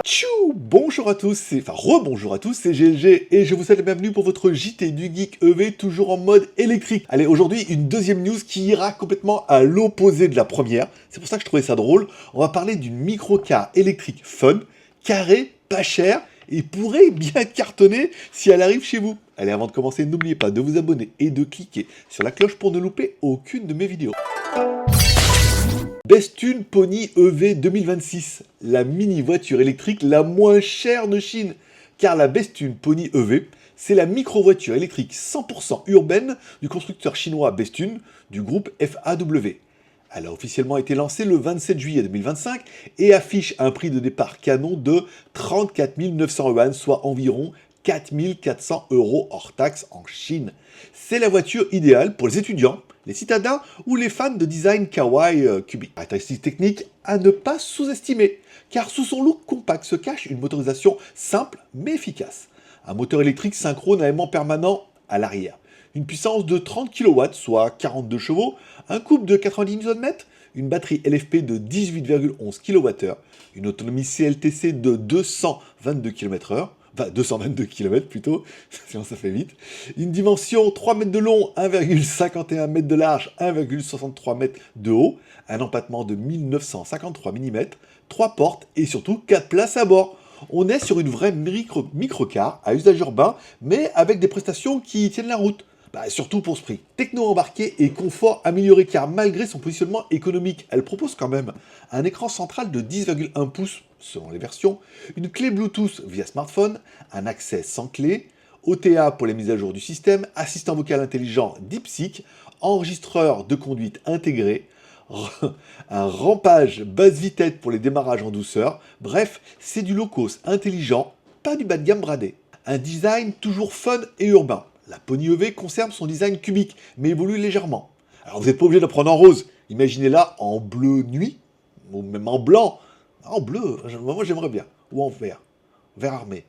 Tchou! Bonjour à tous, rebonjour à tous, c'est GLG et je vous souhaite la bienvenue pour votre JT du Geek EV, toujours en mode électrique. Allez, aujourd'hui, une deuxième news qui ira complètement à l'opposé de la première. C'est pour ça que je trouvais ça drôle. On va parler d'une microcar électrique fun, carrée, pas chère et pourrait bien cartonner si elle arrive chez vous. Allez, avant de commencer, n'oubliez pas de vous abonner et de cliquer sur la cloche pour ne louper aucune de mes vidéos. Bestune Pony EV 2026, la mini voiture électrique la moins chère de Chine. Car la Bestune Pony EV, c'est la micro-voiture électrique 100% urbaine du constructeur chinois Bestune du groupe FAW. Elle a officiellement été lancée le 27 juillet 2025 et affiche un prix de départ canon de 34 900 yuan, soit environ 4 400 € hors taxe en Chine. C'est la voiture idéale pour les étudiants, les citadins ou les fans de design kawaii cubique. Caractéristiques techniques à ne pas sous-estimer, car sous son look compact se cache une motorisation simple mais efficace. Un moteur électrique synchrone à aimant permanent à l'arrière. Une puissance de 30 kW, soit 42 chevaux, un couple de 90 Nm, une batterie LFP de 18,11 kWh, une autonomie CLTC de 222 km/h, enfin 222 km plutôt, sinon ça fait vite, une dimension 3 mètres de long, 1,51 m de large, 1,63 m de haut, un empattement de 1953 mm, 3 portes et surtout 4 places à bord. On est sur une vraie microcar à usage urbain, mais avec des prestations qui tiennent la route. Surtout pour ce prix. Techno embarqué et confort amélioré, car malgré son positionnement économique, elle propose quand même un écran central de 10,1 pouces selon les versions, une clé Bluetooth via smartphone, un accès sans clé, OTA pour les mises à jour du système, assistant vocal intelligent DeepSeek, enregistreur de conduite intégré, un rampage basse vitesse pour les démarrages en douceur. Bref, c'est du low-cost intelligent, pas du bas de gamme bradé. Un design toujours fun et urbain. La Pony EV conserve son design cubique, mais évolue légèrement. Alors vous n'êtes pas obligé de la prendre en rose. Imaginez-la en bleu nuit, ou même en blanc. En bleu, moi j'aimerais bien. Ou en vert. Vert armé.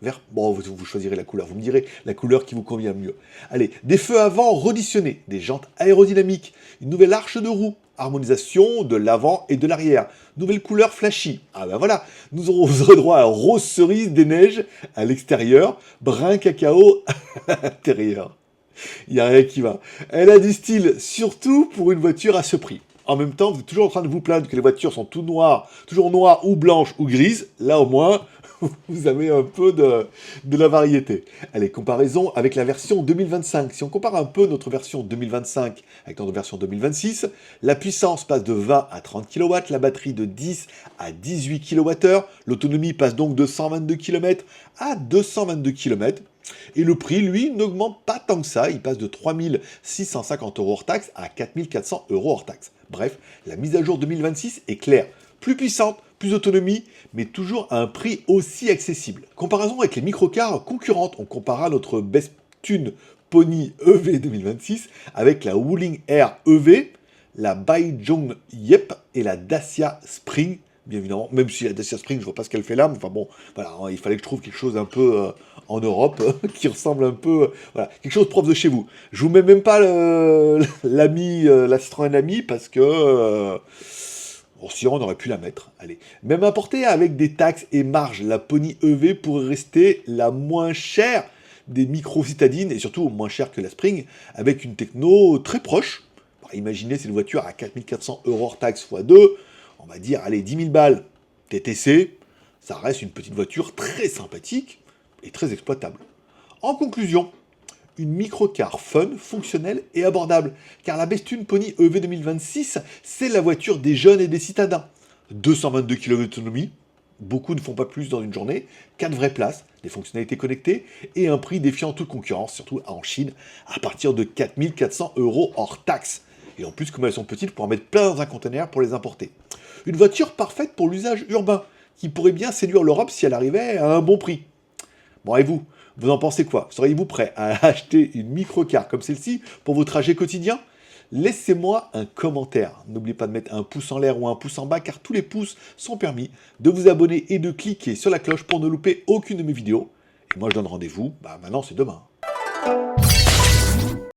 Vert... Bon, vous choisirez la couleur. Vous me direz la couleur qui vous convient le mieux. Allez, des feux avant reditionnés, des jantes aérodynamiques, une nouvelle arche de roue, harmonisation de l'avant et de l'arrière, nouvelle couleur flashy. Ah ben voilà, nous aurons droit à rose cerise des neiges à l'extérieur, brun cacao à l'intérieur. Il n'y a rien qui va. Elle a du style, surtout pour une voiture à ce prix. En même temps, vous êtes toujours en train de vous plaindre que les voitures sont toujours noires ou blanches ou grises. Là, au moins, vous avez un peu de la variété. Allez, comparaison avec la version 2025. Si on compare un peu notre version 2025 avec notre version 2026, la puissance passe de 20 à 30 kW, la batterie de 10 à 18 kWh, l'autonomie passe donc de 122 km à 222 km. Et le prix, lui, n'augmente pas tant que ça. Il passe de 3 650 € hors taxe à 4 400 € hors taxe. Bref, la mise à jour 2026 est claire. Plus puissante, plus d'autonomie, mais toujours à un prix aussi accessible. Comparaison avec les microcars concurrentes, on comparera notre Bestune Pony EV 2026 avec la Wuling Air EV, la Baizhong Yep et la Dacia Spring, bien évidemment, même si la Dacia Spring, je vois pas ce qu'elle fait là, mais enfin bon, voilà, il fallait que je trouve quelque chose un peu en Europe, qui ressemble un peu, voilà, quelque chose propre de chez vous. Je vous mets même pas la Citroën Ami, parce que... sinon, on aurait pu la mettre. Allez. Même importée avec des taxes et marges, la Pony EV pourrait rester la moins chère des micro-citadines, et surtout moins chère que la Spring, avec une techno très proche. Imaginez, c'est une voiture à 4 400 € hors taxe x 2, on va dire, allez, 10 000 balles TTC, ça reste une petite voiture très sympathique et très exploitable. En conclusion, une microcar fun, fonctionnelle et abordable, car la Bestune Pony EV 2026, c'est la voiture des jeunes et des citadins. 222 km d'autonomie, beaucoup ne font pas plus dans une journée, 4 vraies places, des fonctionnalités connectées et un prix défiant toute concurrence, surtout en Chine, à partir de 4 400 € hors taxe. Et en plus, comme elles sont petites, pour en mettre plein dans un conteneur pour les importer. Une voiture parfaite pour l'usage urbain, qui pourrait bien séduire l'Europe si elle arrivait à un bon prix. Bon, et vous, vous en pensez quoi? Seriez-vous prêt à acheter une microcar comme celle-ci pour vos trajets quotidiens? Laissez-moi un commentaire. N'oubliez pas de mettre un pouce en l'air ou un pouce en bas, car tous les pouces sont permis, de vous abonner et de cliquer sur la cloche pour ne louper aucune de mes vidéos. Et moi, je donne rendez-vous, maintenant c'est demain.